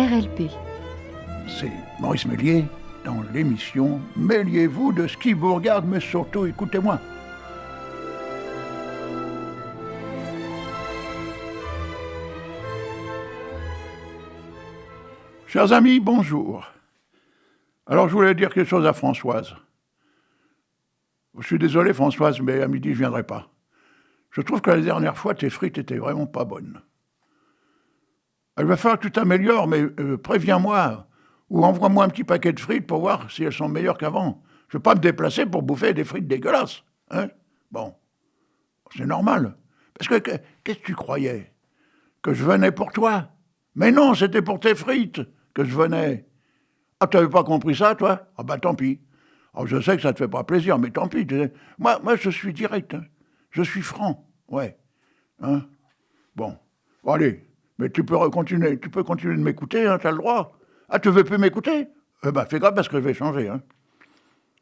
RLP. C'est Maurice Méliès dans l'émission « Mêliez-vous de ce qui vous regarde, mais surtout écoutez-moi ». Chers amis, bonjour. Alors je voulais dire quelque chose à Françoise. Je suis désolé Françoise, mais à midi je ne viendrai pas. Je trouve que la dernière fois, tes frites étaient vraiment pas bonnes. Il va falloir que tu t'améliores, mais préviens-moi ou envoie-moi un petit paquet de frites pour voir si elles sont meilleures qu'avant. Je ne vais pas me déplacer pour bouffer des frites dégueulasses. Hein? Bon, c'est normal. Parce que qu'est-ce que tu croyais? Que je venais pour toi? Mais non, c'était pour tes frites que je venais. Ah, tu n'avais pas compris ça, toi? Ah bah tant pis. Alors, je sais que ça ne te fait pas plaisir, mais tant pis. Moi, je suis direct. Hein. Je suis franc. Ouais. Hein? Bon, allez. Mais tu peux continuer de m'écouter, hein, tu as le droit. Ah, tu veux plus m'écouter? Fais grave parce que je vais changer. Hein.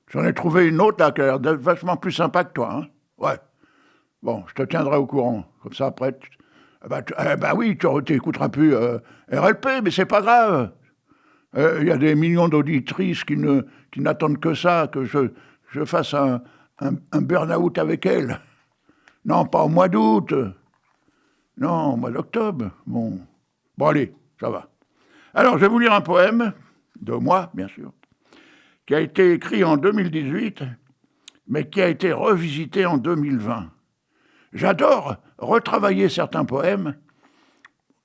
J'en ai trouvé une autre là qui a l'air vachement plus sympa que toi. Hein. Ouais. Bon, je te tiendrai au courant. Comme ça, après, oui, tu n'écouteras plus RLP, mais c'est pas grave. Il y a des millions d'auditrices qui n'attendent que ça, que je fasse un burn-out avec elles. Non, pas au mois d'août. Non, au mois d'octobre. Bon, allez, ça va. Alors, je vais vous lire un poème, de moi, bien sûr, qui a été écrit en 2018, mais qui a été revisité en 2020. J'adore retravailler certains poèmes,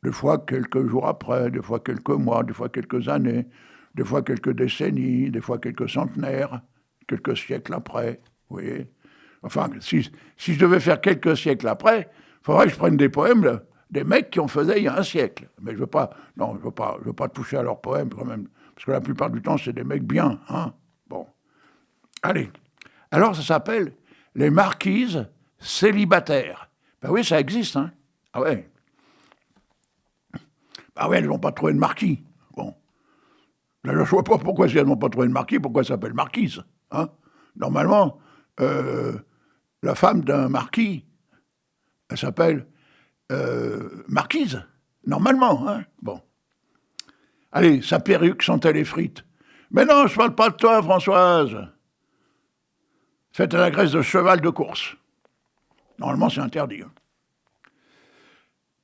des fois quelques jours après, des fois quelques mois, des fois quelques années, des fois quelques décennies, des fois quelques centenaires, quelques siècles après, vous voyez. Enfin, si je devais faire quelques siècles après, il faudrait que je prenne des poèmes, là, des mecs qui en faisaient il y a un siècle. Mais je veux pas toucher à leurs poèmes quand même, parce que la plupart du temps, c'est des mecs bien, hein. Bon. Allez. Alors, ça s'appelle « Les marquises célibataires ». Ben oui, ça existe, hein. Ah ouais. Ah ouais, elles n'ont pas trouvé de marquis. Bon. Là, je ne vois pas pourquoi, si elles n'ont pas trouvé de marquis, pourquoi ça s'appelle marquise, hein. Normalement, la femme d'un marquis, elle s'appelle marquise, normalement, hein. Bon. Allez, sa perruque sentait les frites. Mais non, je ne parle pas de toi, Françoise. Faite à la graisse de cheval de course. Normalement, c'est interdit. Hein.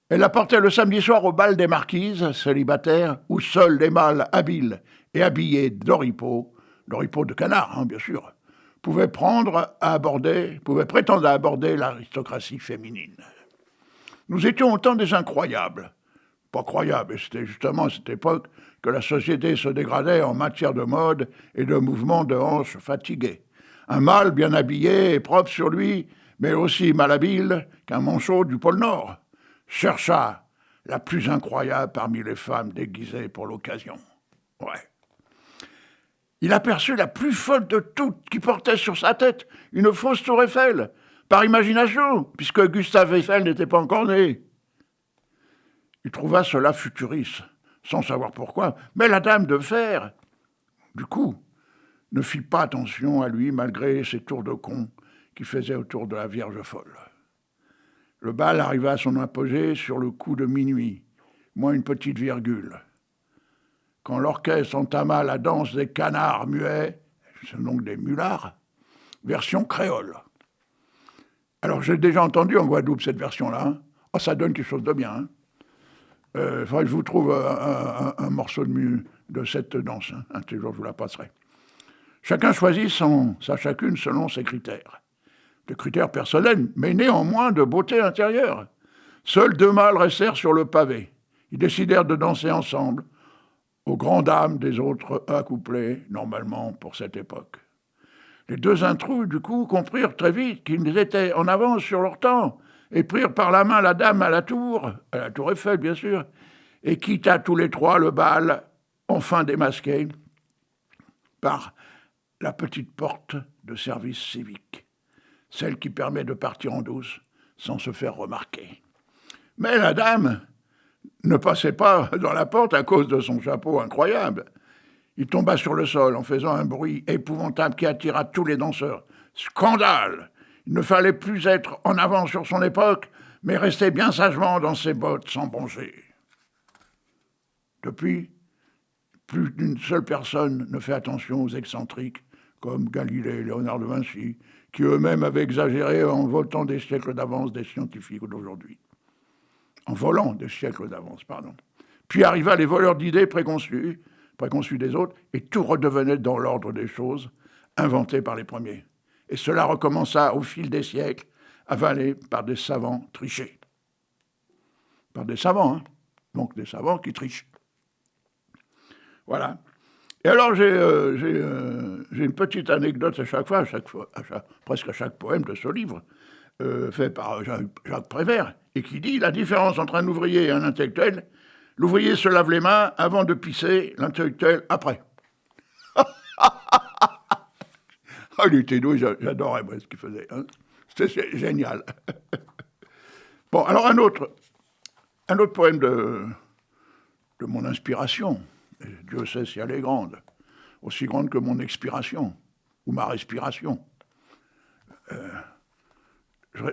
Elle la portait le samedi soir au bal des marquises, célibataires, où seuls les mâles habiles et habillés d'oripeaux de canard, hein, bien sûr, pouvaient prétendre à aborder l'aristocratie féminine. Nous étions au temps des incroyables. Pas croyable, c'était justement à cette époque que la société se dégradait en matière de mode et de mouvements de hanches fatiguées. Un mâle bien habillé et propre sur lui, mais aussi malhabile qu'un manchot du pôle Nord, chercha la plus incroyable parmi les femmes déguisées pour l'occasion. Ouais. Il aperçut la plus folle de toutes qui portait sur sa tête une fausse tour Eiffel, par imagination, puisque Gustave Eiffel n'était pas encore né. Il trouva cela futuriste, sans savoir pourquoi, mais la dame de fer, du coup, ne fit pas attention à lui malgré ses tours de con qui faisaient autour de la Vierge folle. Le bal arriva à son apogée sur le coup de minuit, moins une petite virgule. Quand l'orchestre entama la danse des canards muets, c'est donc des mulards, version créole. Alors j'ai déjà entendu en Guadeloupe cette version-là. Hein. Oh, ça donne quelque chose de bien. Hein. Il faudrait que je vous trouve un morceau de cette danse. Hein. Un de ces jours, je vous la passerai. Chacun choisit sa chacune selon ses critères. Des critères personnels, mais néanmoins de beauté intérieure. Seuls deux mâles restèrent sur le pavé. Ils décidèrent de danser ensemble, aux grandes dames des autres accouplés, normalement pour cette époque. Les deux intrus, du coup, comprirent très vite qu'ils étaient en avance sur leur temps, et prirent par la main la dame à la tour Eiffel, bien sûr, et quitta tous les trois le bal, enfin démasqué, par la petite porte de service civique, celle qui permet de partir en douce sans se faire remarquer. Mais la dame ne passait pas dans la porte à cause de son chapeau incroyable. Il tomba sur le sol en faisant un bruit épouvantable qui attira tous les danseurs. Scandale! Il ne fallait plus être en avance sur son époque, mais rester bien sagement dans ses bottes sans broncher. Depuis, plus d'une seule personne ne fait attention aux excentriques, comme Galilée et Léonard de Vinci, qui eux-mêmes avaient exagéré en votant des siècles d'avance des scientifiques d'aujourd'hui. En volant des siècles d'avance, pardon. Puis arriva les voleurs d'idées préconçues des autres, et tout redevenait dans l'ordre des choses, inventé par les premiers. Et cela recommença au fil des siècles, avalé par des savants trichés. Par des savants, hein, donc des savants qui trichent. Voilà. Et alors, j'ai une petite anecdote à chaque fois, presque à chaque poème de ce livre, fait par Jacques Prévert, et qui dit « La différence entre un ouvrier et un intellectuel, l'ouvrier se lave les mains avant de pisser, l'intellectuel après. » Ah, il était doué, j'adorais moi, ce qu'il faisait. Hein. C'était génial. Bon, alors un autre poème de mon inspiration. Et Dieu sait si elle est grande, aussi grande que mon expiration, ou ma respiration.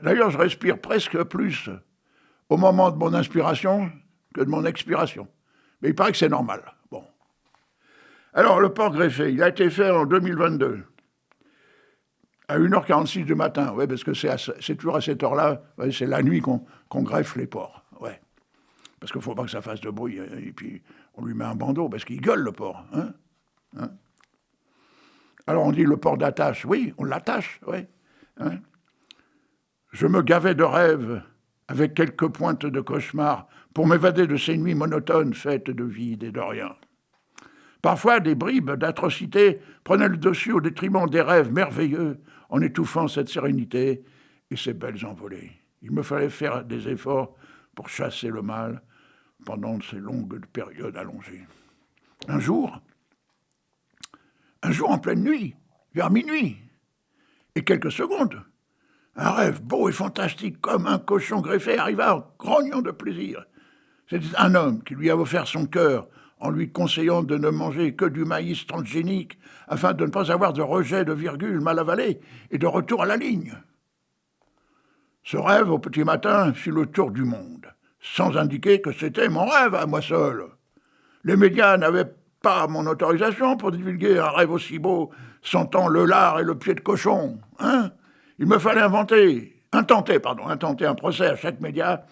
D'ailleurs, je respire presque plus au moment de mon inspiration que de mon expiration. Mais il paraît que c'est normal. Bon. Alors, le port greffé, il a été fait en 2022, à 1h46 du matin, ouais, parce que c'est toujours à cette heure-là, ouais, c'est la nuit qu'on greffe les porcs. Ouais. Parce qu'il ne faut pas que ça fasse de bruit, et puis on lui met un bandeau, parce qu'il gueule, le porc. Hein. Alors on dit le porc d'attache, oui, on l'attache, oui. Hein. Je me gavais de rêves, avec quelques pointes de cauchemar, pour m'évader de ces nuits monotones faites de vide et de rien. Parfois, des bribes d'atrocité prenaient le dessus au détriment des rêves merveilleux, en étouffant cette sérénité et ces belles envolées. Il me fallait faire des efforts pour chasser le mal pendant ces longues périodes allongées. Un jour en pleine nuit, vers minuit, et quelques secondes, un rêve beau et fantastique comme un cochon greffé arriva grognant de plaisir. C'était un homme qui lui avait offert son cœur en lui conseillant de ne manger que du maïs transgénique afin de ne pas avoir de rejet de virgule mal avalé et de retour à la ligne. Ce rêve, au petit matin, fit le tour du monde, sans indiquer que c'était mon rêve à moi seul. Les médias n'avaient pas mon autorisation pour divulguer un rêve aussi beau, sentant le lard et le pied de cochon. Hein? Il me fallait intenter un procès à chaque média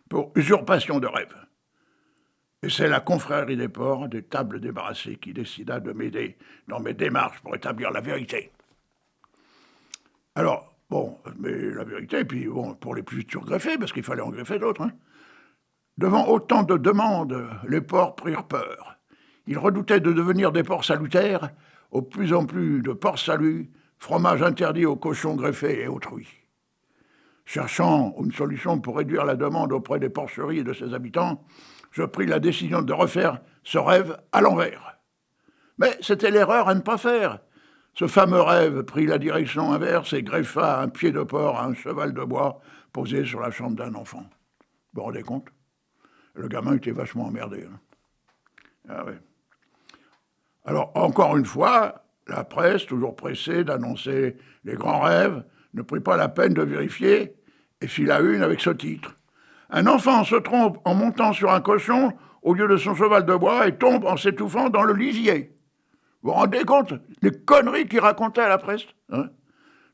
pour usurpation de rêve. Et c'est la confrérie des porcs, des tables débarrassées, qui décida de m'aider dans mes démarches pour établir la vérité. Alors, bon, mais la vérité, puis bon, pour les plus greffés, parce qu'il fallait en greffer d'autres, hein. Devant autant de demandes, les porcs prirent peur. Ils redoutaient de devenir des porcs salutaires, au plus en plus de porcs saluts, fromage interdit aux cochons greffés et autrui. Cherchant une solution pour réduire la demande auprès des porcheries et de ses habitants, je pris la décision de refaire ce rêve à l'envers. Mais c'était l'erreur à ne pas faire. Ce fameux rêve prit la direction inverse et greffa un pied de porc à un cheval de bois posé sur la chambre d'un enfant. Vous vous rendez compte? Le gamin était vachement emmerdé. Hein. Ah ouais. Alors, encore une fois, la presse, toujours pressée d'annoncer les grands rêves, ne prit pas la peine de vérifier et fit la une avec ce titre. Un enfant se trompe en montant sur un cochon au lieu de son cheval de bois et tombe en s'étouffant dans le lisier. Vous vous rendez compte? Les conneries qu'il racontait à la presse, hein?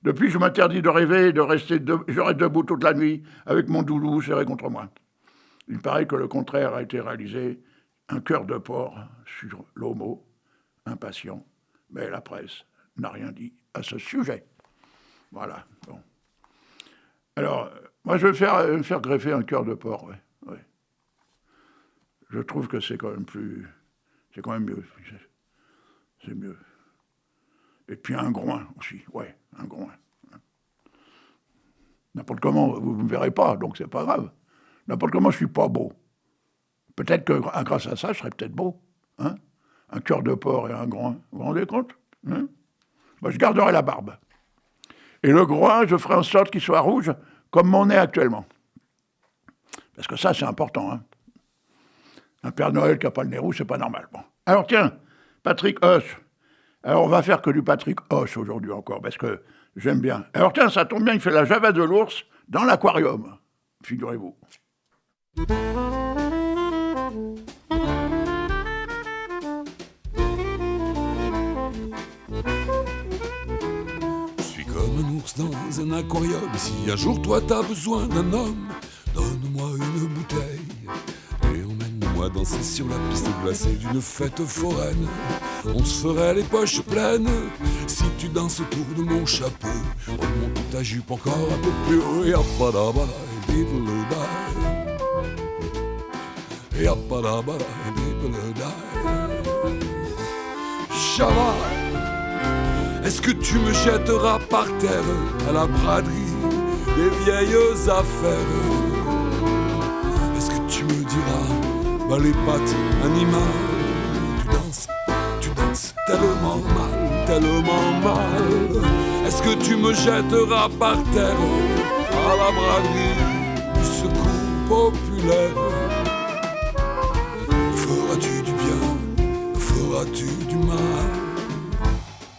Depuis, je m'interdis de rêver et de rester je reste debout toute la nuit avec mon doudou serré contre moi. Il paraît que le contraire a été réalisé, un cœur de porc sur l'homo, impatient, mais la presse n'a rien dit à ce sujet. Voilà, bon. Alors, moi je vais me faire greffer un cœur de porc, ouais. Je trouve que c'est quand même mieux. C'est mieux. Et puis un groin aussi, ouais, un groin. N'importe comment, vous ne me verrez pas, donc c'est pas grave. N'importe comment, je suis pas beau. Peut-être que grâce à ça, je serais peut-être beau. Hein? Un cœur de porc et un groin. Vous vous rendez compte? Hein? Moi, je garderai la barbe. Et le groin, je ferai en sorte qu'il soit rouge, comme mon nez actuellement. Parce que ça, c'est important. Hein? Un Père Noël qui n'a pas le nez rouge, c'est pas normal. Bon. Alors tiens, Patrick Hoche. Alors on va faire que du Patrick Hoche aujourd'hui encore, parce que j'aime bien. Alors tiens, ça tombe bien, il fait la Java de l'ours dans l'aquarium, figurez-vous. dans un aquarium. Si un jour toi t'as besoin d'un homme, donne-moi une bouteille et emmène-moi danser sur la piste glacée d'une fête foraine. On se ferait les poches pleines si tu danses autour de mon chapeau. Remonte ta jupe encore un peu plus haut. Et apadabada et diddle-die. Et apadabada et diddle-die. Chava, est-ce que tu me jetteras par terre à la braderie des vieilles affaires? Est-ce que tu me diras, bah les pattes animales? Tu danses tellement mal. Est-ce que tu me jetteras par terre à la braderie du secours populaire? Me feras-tu du bien, me feras-tu du mal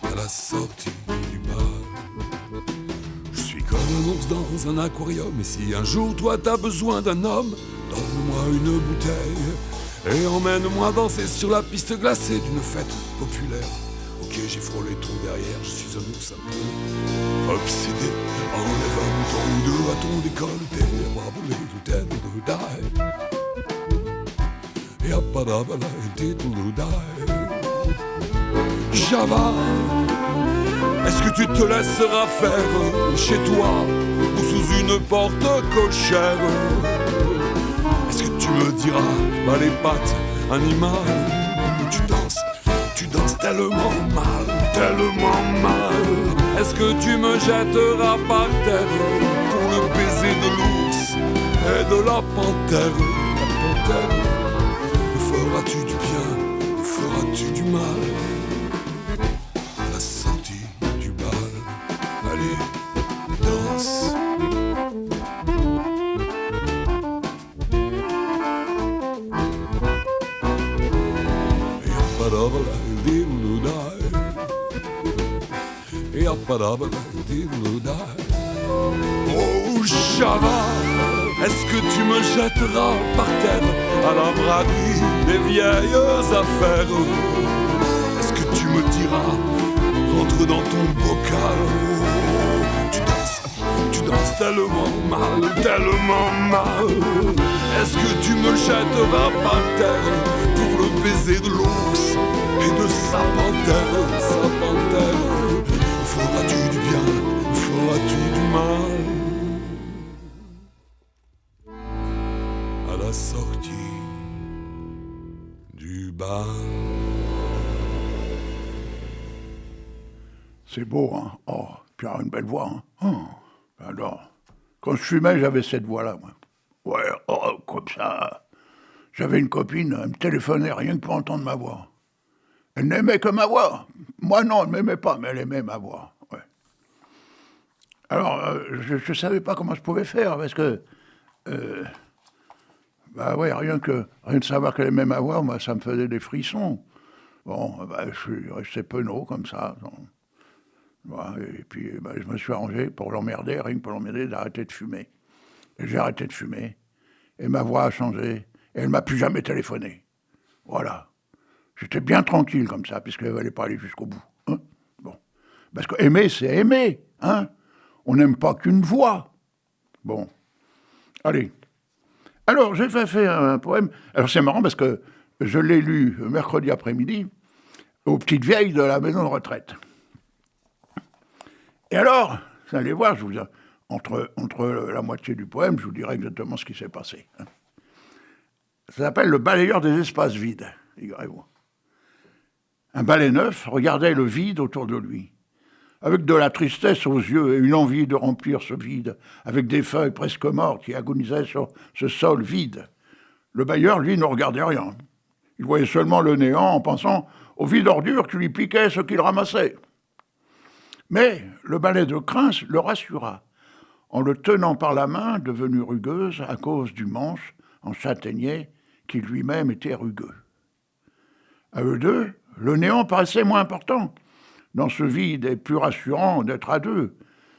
à la sortie du bal? Je suis comme un ours dans un aquarium, et si un jour toi t'as besoin d'un homme, donne-moi une bouteille et emmène-moi danser sur la piste glacée d'une fête populaire. Ok, j'ai frôlé ton derrière, je suis un ours un peu obsédé. Enlève un mouton ou deux à ton décolleté. Bravo, les de die. Et apadabala, et die. Java, est-ce que tu te laisseras faire chez toi ou sous une porte cochère? Est-ce que tu me diras, bah les pattes animales? Tu danses tellement mal. Est-ce que tu me jetteras par terre pour le baiser de l'ours et de la panthère? Me feras-tu du bien, me feras-tu du mal à la sortie du bal? Allez, danse. Oh Java, est-ce que tu me jetteras par terre à la braderie des vieilles affaires? Est-ce que tu me diras, rentre dans ton bocal? Tu danses tellement mal. Est-ce que tu me jetteras par terre pour le baiser de l'ours et de sa panthère? Feras-tu du bien, feras-tu du mal à la sortie du bal? C'est beau, hein? Oh, Pierre a une belle voix, hein? Alors, quand je fumais, j'avais cette voix-là, moi. Ouais, oh, comme ça. J'avais une copine, elle me téléphonait rien que pour entendre ma voix. Elle n'aimait que ma voix. Moi, non, elle ne m'aimait pas, mais elle aimait ma voix. Ouais. Alors, je ne savais pas comment je pouvais faire, parce que... bah ouais, rien de savoir qu'elle aimait ma voix, moi, ça me faisait des frissons. Bon, bah, je suis resté penaud, comme ça. Voilà, et puis, bah, je me suis arrangé pour l'emmerder, rien que pour l'emmerder, d'arrêter de fumer. Et j'ai arrêté de fumer. Et ma voix a changé. Et elle ne m'a plus jamais téléphoné. Voilà. J'étais bien tranquille comme ça, puisqu'elle ne voulait pas aller jusqu'au bout. Hein, bon. Parce que aimer, c'est aimer. Hein. On n'aime pas qu'une voix. Bon. Allez. Alors, j'ai fait un poème. Alors, c'est marrant parce que je l'ai lu mercredi après-midi aux petites vieilles de la maison de retraite. Et alors, vous allez voir, entre la moitié du poème, je vous dirai exactement ce qui s'est passé. Hein. Ça s'appelle le balayeur des espaces vides, figurez-vous. Un balai neuf regardait le vide autour de lui, avec de la tristesse aux yeux et une envie de remplir ce vide, avec des feuilles presque mortes qui agonisaient sur ce sol vide. Le balayeur, lui, ne regardait rien. Il voyait seulement le néant en pensant au vide ordure qui lui piquait ce qu'il ramassait. Mais le balai de Crins le rassura, en le tenant par la main, devenue rugueuse à cause du manche en châtaignier qui lui-même était rugueux. À eux deux, le néant paraissait moins important. Dans ce vide est plus rassurant d'être à deux,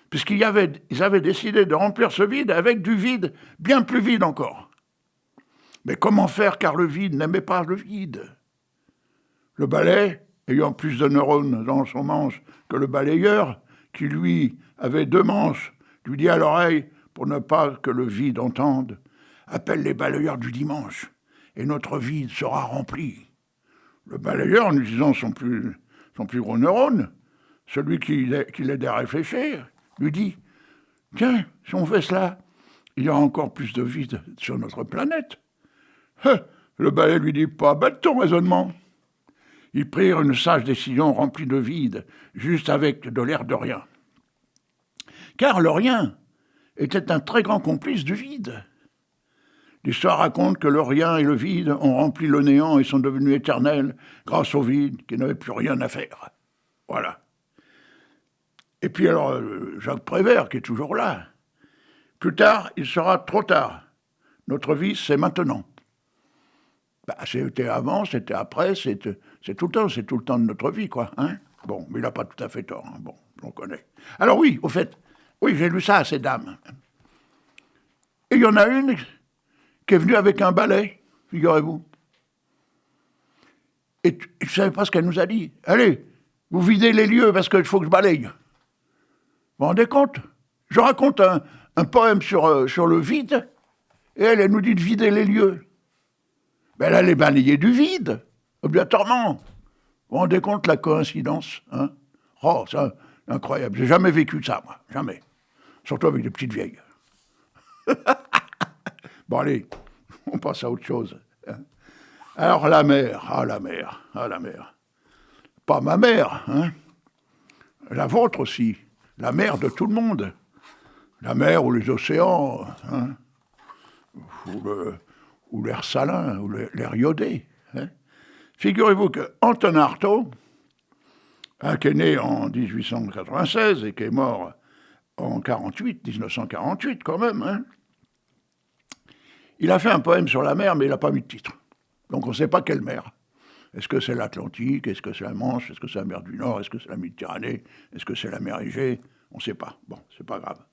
puisqu'ils avaient décidé de remplir ce vide avec du vide bien plus vide encore. Mais comment faire, car le vide n'aimait pas le vide? Le balai, ayant plus de neurones dans son manche que le balayeur, qui lui avait 2 manches, lui dit à l'oreille, pour ne pas que le vide entende, « Appelle les balayeurs du dimanche, et notre vide sera rempli. » Le balayeur, en utilisant son plus gros neurone, celui qui l'aidait à réfléchir, lui dit « Tiens, si on fait cela, il y aura encore plus de vide sur notre planète. » Le balai lui dit « Pas bête ton raisonnement. » Ils prirent une sage décision remplie de vide, juste avec de l'air de rien. Car le rien était un très grand complice du vide. L'histoire raconte que le rien et le vide ont rempli le néant et sont devenus éternels grâce au vide qui n'avait plus rien à faire. Voilà. Et puis alors, Jacques Prévert, qui est toujours là. Plus tard, il sera trop tard. Notre vie, c'est maintenant. C'était avant, c'était après, c'est tout le temps de notre vie, quoi. Hein, bon, mais il n'a pas tout à fait tort. Hein, bon, on connaît. Alors oui, au fait, oui, j'ai lu ça à ces dames. Et il y en a une qui est venue avec un balai, figurez-vous. Et je ne savais pas ce qu'elle nous a dit. Allez, vous videz les lieux parce qu'il faut que je balaye. Vous vous rendez compte? Je raconte un poème sur le vide, et elle nous dit de vider les lieux. Mais elle allait balayer du vide, obligatoirement. Vous vous rendez compte la coïncidence, hein? Oh, c'est incroyable. J'ai jamais vécu ça, moi. Jamais. Surtout avec des petites vieilles. Bon, allez, on passe à autre chose. Alors, la mer. Pas ma mère, hein? La vôtre aussi. La mer de tout le monde. La mer ou les océans, hein? Ou l'air salin, ou l'air iodé. Hein? Figurez-vous que Antonin Artaud, qui est né en 1896 et qui est mort en 1948 quand même, hein, il a fait un poème sur la mer, mais il n'a pas mis de titre. Donc on ne sait pas quelle mer. Est-ce que c'est l'Atlantique? Est-ce que c'est la Manche? Est-ce que c'est la mer du Nord? Est-ce que c'est la Méditerranée? Est-ce que c'est la mer Égée? On ne sait pas. Bon, c'est pas grave.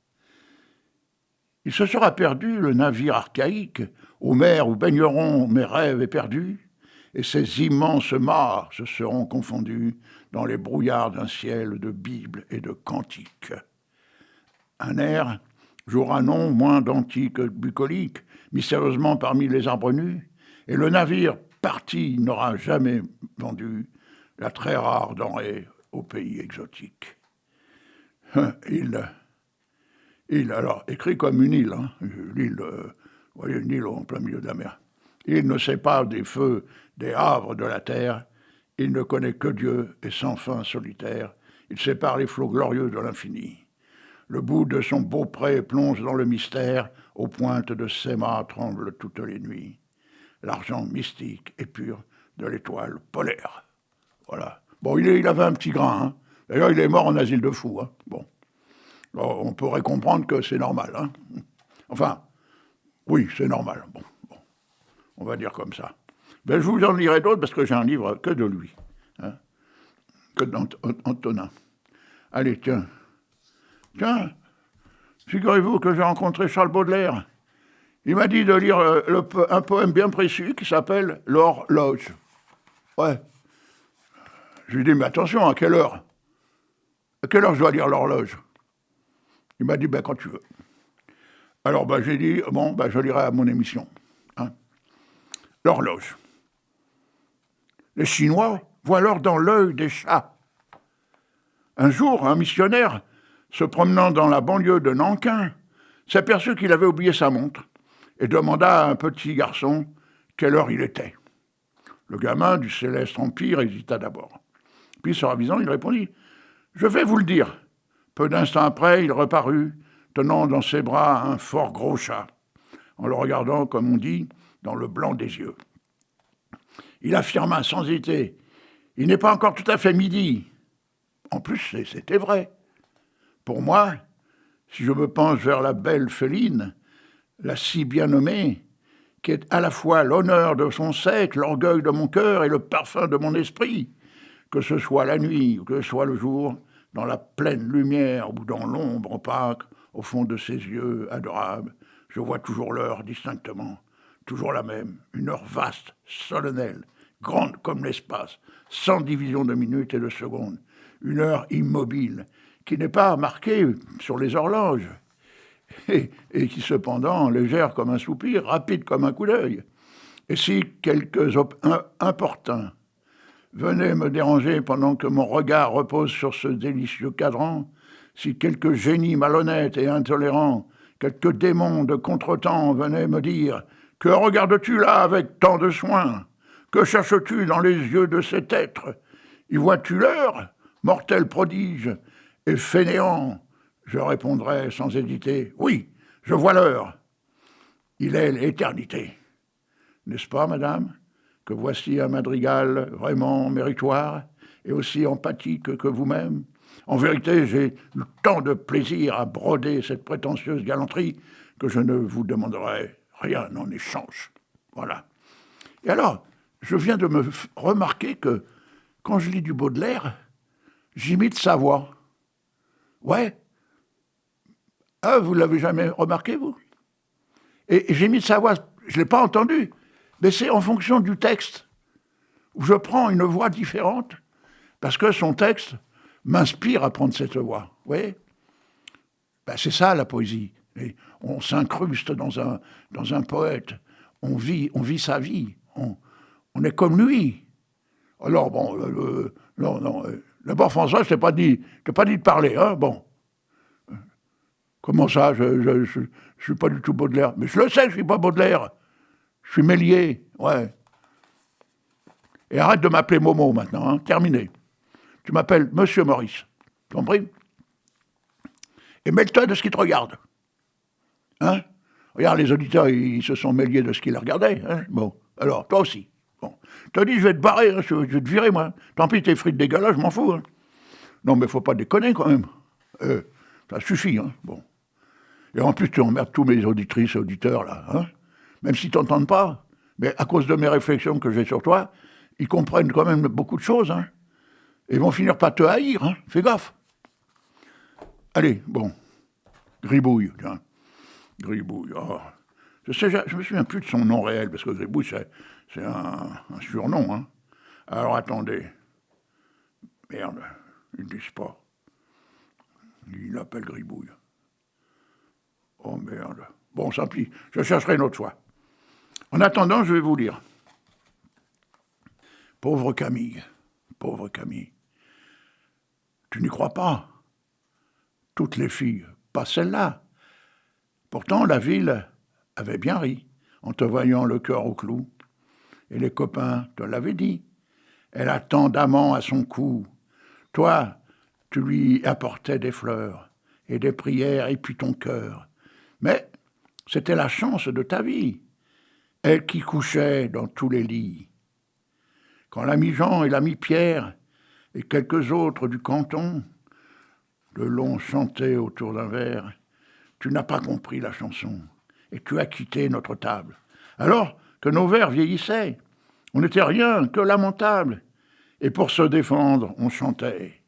Il se sera perdu, le navire archaïque, aux mers où baigneront mes rêves éperdus, et ces immenses mares se seront confondus dans les brouillards d'un ciel de Bible et de cantiques. Un air jouera non moins d'antique bucolique, mystérieusement parmi les arbres nus, et le navire parti n'aura jamais vendu la très rare denrée au pays exotique. Il, alors, écrit comme une île, hein, l'île, voyez, une île en plein milieu de la mer. Il ne sait pas des feux, des havres de la terre, il ne connaît que Dieu et sans fin solitaire, il sépare les flots glorieux de l'infini. Le bout de son beau pré plonge dans le mystère, aux pointes de ses mâts tremblent toutes les nuits. L'argent mystique et pur de l'étoile polaire. Voilà. Bon, il avait un petit grain, hein. D'ailleurs, il est mort en asile de fous, hein. Bon. Alors, on pourrait comprendre que c'est normal, hein. Enfin, oui, c'est normal. Bon, on va dire comme ça. Ben, je vous en lirai d'autres parce que j'ai un livre que de lui, hein, que d'Antonin. Allez, tiens, figurez-vous que j'ai rencontré Charles Baudelaire. Il m'a dit de lire un poème bien précis qui s'appelle « L'horloge ». Ouais. Je lui ai dit, mais attention, à quelle heure? À quelle heure je dois lire l'horloge? Il m'a dit, ben, quand tu veux. Alors, ben, j'ai dit, bon, ben, je lirai à mon émission. Hein. L'horloge. Les Chinois voient l'or dans l'œil des chats. Un jour, un missionnaire, se promenant dans la banlieue de Nankin, s'aperçut qu'il avait oublié sa montre et demanda à un petit garçon quelle heure il était. Le gamin du céleste empire hésita d'abord. Puis, se ravisant, il répondit « Je vais vous le dire ». Peu d'instants après, il reparut, tenant dans ses bras un fort gros chat, en le regardant, comme on dit, dans le blanc des yeux. Il affirma sans hésiter « Il n'est pas encore tout à fait midi ». En plus, c'était vrai. Pour moi, si je me penche vers la belle Féline, la si bien nommée, qui est à la fois l'honneur de son siècle, l'orgueil de mon cœur et le parfum de mon esprit, que ce soit la nuit ou que ce soit le jour, dans la pleine lumière ou dans l'ombre opaque, au fond de ses yeux adorables, je vois toujours l'heure distinctement, toujours la même, une heure vaste, solennelle, grande comme l'espace, sans division de minutes et de secondes, une heure immobile, qui n'est pas marquée sur les horloges, et qui cependant légère comme un soupir, rapide comme un coup d'œil. Et si quelques importuns venaient me déranger pendant que mon regard repose sur ce délicieux cadran, si quelques génies malhonnêtes et intolérants, quelques démons de contretemps venaient me dire « Que regardes-tu là avec tant de soin? Que cherches-tu dans les yeux de cet être? Y vois-tu l'heure, mortel prodige et fainéant ?» Je répondrais sans hésiter « Oui, je vois l'heure. Il est l'éternité. » N'est-ce pas, madame, que voici un madrigal vraiment méritoire et aussi empathique que vous-même? En vérité, j'ai eu tant de plaisir à broder cette prétentieuse galanterie que je ne vous demanderai rien en échange. Voilà. Et alors, je viens de me remarquer que quand je lis du Baudelaire, j'imite sa voix. Ouais. Ah, vous l'avez jamais remarqué, vous? Et j'imite sa voix, je ne l'ai pas entendu, mais c'est en fonction du texte, où je prends une voix différente, parce que son texte m'inspire à prendre cette voix. Vous voyez? Ben, c'est ça la poésie. Et on s'incruste dans un poète, on vit sa vie, on est comme lui. Alors bon, non, d'abord François, je t'ai pas dit de parler, hein, bon. Comment ça, je suis pas du tout Baudelaire. Mais je le sais, je suis pas Baudelaire. Je suis Méliès, ouais. Et arrête de m'appeler Momo maintenant, hein, terminé. Tu m'appelles Monsieur Maurice, tu compris? Et mêle-toi de ce qui te regarde. Hein? Regarde, les auditeurs, ils se sont mêlés de ce qu'ils regardaient. Hein? Bon, alors, toi aussi. Bon. Je te dis, je vais te barrer, hein, je vais te virer, moi. Tant pis, tes frites dégueulasses, je m'en fous. Hein. Non, mais faut pas déconner, quand même. Ça suffit, hein. Bon. Et en plus, tu emmerdes tous mes auditrices et auditeurs, là. Hein? Même s'ils t'entendent pas. Mais à cause de mes réflexions que j'ai sur toi, ils comprennent quand même beaucoup de choses, hein. Et ils vont finir par te haïr, hein. Fais gaffe. Allez, bon. Gribouille, tiens. Gribouille. Oh. Je me souviens plus de son nom réel, parce que Gribouille, c'est un surnom, hein. Alors, attendez. Merde, ils ne disent pas. Il l'appelle Gribouille. Oh, merde. Bon, tant pis, je chercherai une autre fois. En attendant, je vais vous lire. Pauvre Camille. Tu n'y crois pas? Toutes les filles, pas celle-là. Pourtant, la ville avait bien ri en te voyant le cœur au clou. Et les copains te l'avaient dit. Elle a tant d'amants à son cou. Toi, tu lui apportais des fleurs et des prières et puis ton cœur. Mais c'était la chance de ta vie. Elle qui couchait dans tous les lits. Quand l'ami Jean et l'ami Pierre et quelques autres du canton, le long chantaient autour d'un verre, tu n'as pas compris la chanson et tu as quitté notre table. Alors que nos vers vieillissaient, on n'était rien que lamentables. Et pour se défendre, on chantait.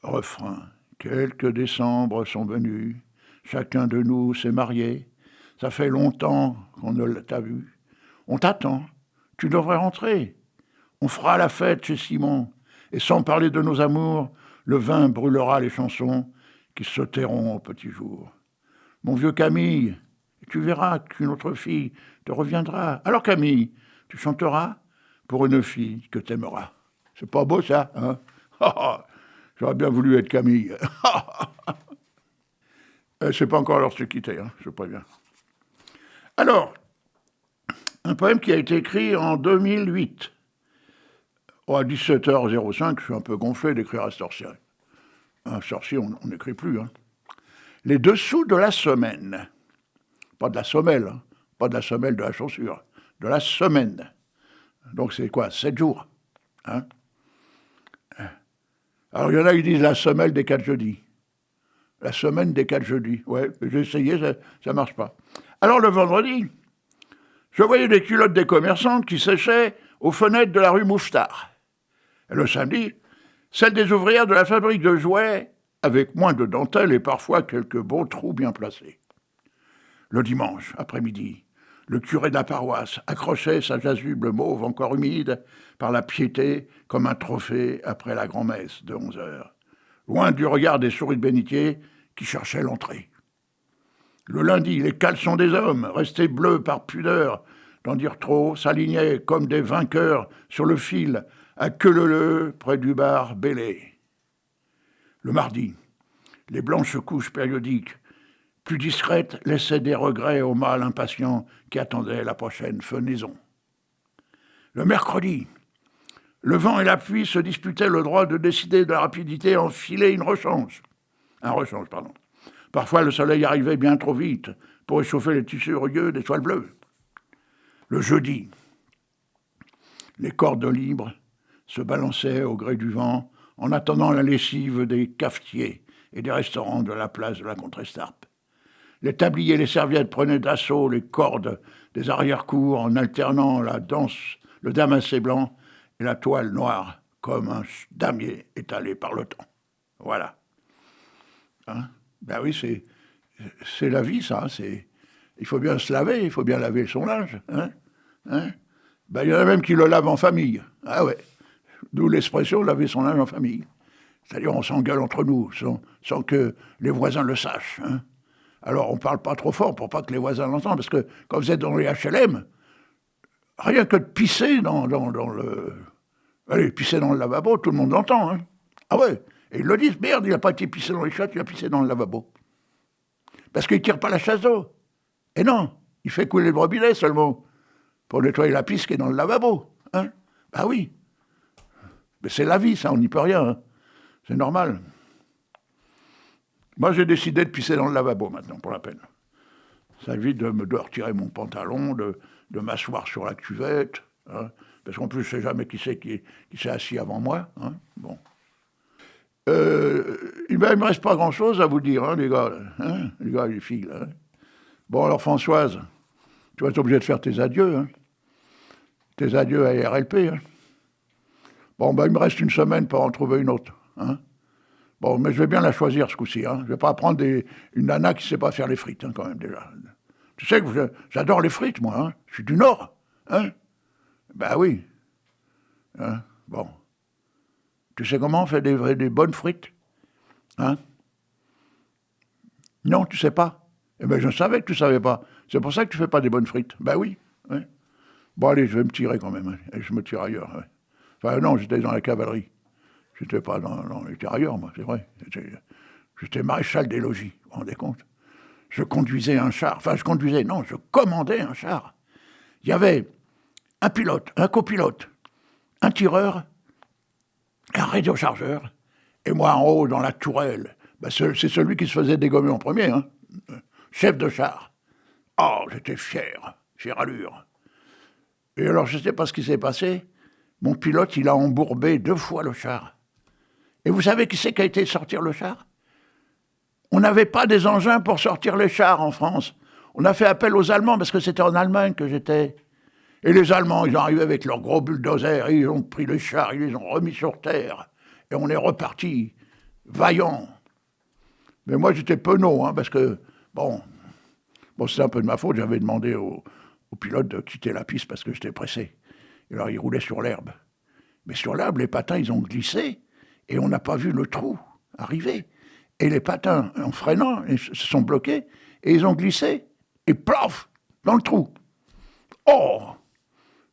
Refrain, quelques décembres sont venus, chacun de nous s'est marié, ça fait longtemps qu'on ne t'a vu. On t'attend, tu devrais rentrer. On fera la fête chez Simon, et sans parler de nos amours, le vin brûlera les chansons qui se tairont au petit jour. Mon vieux Camille, tu verras qu'une autre fille te reviendra. Alors Camille, tu chanteras pour une fille que t'aimeras. C'est pas beau ça, hein? J'aurais bien voulu être Camille. C'est pas encore l'heure de se quitter, hein, je préviens. Alors, un poème qui a été écrit en 2008. À 17h05, je suis un peu gonflé d'écrire à cette heure-ci. À cette heure-ci, on n'écrit plus. Hein. Les dessous de la semaine. Pas de la semelle, hein. Pas de la semelle de la chaussure. De la semaine. Donc c'est quoi? 7 jours. Hein? Alors il y en a qui disent la semelle des 4 jeudis. La semaine des 4 jeudis. Ouais, j'ai essayé, ça ne marche pas. Alors le vendredi, je voyais des culottes des commerçantes qui séchaient aux fenêtres de la rue Mouffetard. Et le samedi, celle des ouvrières de la fabrique de jouets, avec moins de dentelle et parfois quelques beaux trous bien placés. Le dimanche, après-midi, le curé de la paroisse accrochait sa chasuble mauve encore humide par la piété comme un trophée après la grand-messe de 11h. loin du regard des souris de bénitier qui cherchaient l'entrée. Le lundi, les caleçons des hommes, restés bleus par pudeur d'en dire trop, s'alignaient comme des vainqueurs sur le fil à queue-leu près du bar Bélé. Le mardi, les blanches couches périodiques, plus discrètes, laissaient des regrets au mâle impatient qui attendait la prochaine fenaison. Le mercredi, le vent et la pluie se disputaient le droit de décider de la rapidité à enfiler un rechange. Parfois, le soleil arrivait bien trop vite pour échauffer les tissus rugueux des toiles bleues. Le jeudi, les cordes libres se balançaient au gré du vent en attendant la lessive des cafetiers et des restaurants de la place de la Contrescarpe. Les tabliers et les serviettes prenaient d'assaut les cordes des arrière-cours en alternant la danse, le damassé blanc et la toile noire comme un damier étalé par le temps. Voilà. Hein? Ben oui, c'est la vie, ça. Il faut bien se laver, il faut bien laver son linge. Hein? Ben, il y en a même qui le lavent en famille. Ah ouais. D'où l'expression laver son linge en famille. C'est-à-dire on s'engueule entre nous sans que les voisins le sachent. Hein? Alors on ne parle pas trop fort pour pas que les voisins l'entendent, parce que quand vous êtes dans les HLM, rien que de pisser dans le... Allez, pisser dans le lavabo, tout le monde l'entend. Hein? Ah ouais. Et ils le disent, merde, il n'a pas été pissé dans les chiottes, il a pissé dans le lavabo. Parce qu'il ne tire pas la chasse d'eau. Et non, il fait couler le robinet seulement pour nettoyer la pisse qui est dans le lavabo. Hein? Bah oui. Mais c'est la vie, ça, on n'y peut rien. Hein? C'est normal. Moi, j'ai décidé de pisser dans le lavabo maintenant, pour la peine. Ça évite de retirer mon pantalon, de m'asseoir sur la cuvette. Hein? Parce qu'en plus, je ne sais jamais qui s'est assis avant moi. Hein? Bon. Il ne me reste pas grand-chose à vous dire, hein, les gars. Hein, les gars et les filles. Là, hein. Bon, alors, Françoise, tu vas être obligée de faire tes adieux. Hein. Tes adieux à RLP. Hein. Bon, ben, il me reste une semaine pour en trouver une autre. Hein. Bon, mais je vais bien la choisir ce coup-ci. Hein. Je ne vais pas prendre une nana qui ne sait pas faire les frites, hein, quand même, déjà. Tu sais que j'adore les frites, moi. Hein. Je suis du Nord. Hein. Ben oui. Hein. Bon. Tu sais comment on fait des bonnes frites? Hein? Non, tu sais pas? Eh bien, je savais que tu savais pas. C'est pour ça que tu fais pas des bonnes frites. Ben oui. Ouais. Bon, allez, je vais me tirer quand même. Hein. Et je me tire ailleurs. Ouais. Enfin, non, j'étais dans la cavalerie. J'étais pas dans les tirailleurs, moi, c'est vrai. J'étais maréchal des logis, vous vous rendez compte? Je conduisais un char. Enfin, je commandais un char. Il y avait un pilote, un copilote, un tireur, un radiochargeur, et moi en haut, dans la tourelle. Ben, c'est celui qui se faisait dégommer en premier, hein. Chef de char. Oh, j'étais fier allure. Et alors, je ne sais pas ce qui s'est passé, mon pilote, il a embourbé 2 fois le char. Et vous savez qui c'est qui a été sortir le char? On n'avait pas des engins pour sortir les chars en France. On a fait appel aux Allemands, parce que c'était en Allemagne que j'étais. Et les Allemands, ils sont arrivés avec leurs gros bulldozers, ils ont pris les chars, ils les ont remis sur terre. Et on est reparti, vaillants. Mais moi, j'étais penaud, hein, parce que, bon, c'était un peu de ma faute. J'avais demandé au pilote de quitter la piste parce que j'étais pressé. Et alors, il roulait sur l'herbe. Mais sur l'herbe, les patins, ils ont glissé, et on n'a pas vu le trou arriver. Et les patins, en freinant, ils se sont bloqués, et ils ont glissé, et plaf, dans le trou. Oh!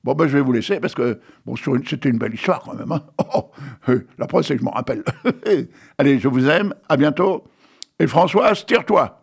Bon, ben, je vais vous laisser, parce que, bon, c'était une belle histoire, quand même, hein. Oh, la preuve, c'est que je m'en rappelle. Allez, je vous aime, à bientôt. Et Françoise, tire-toi!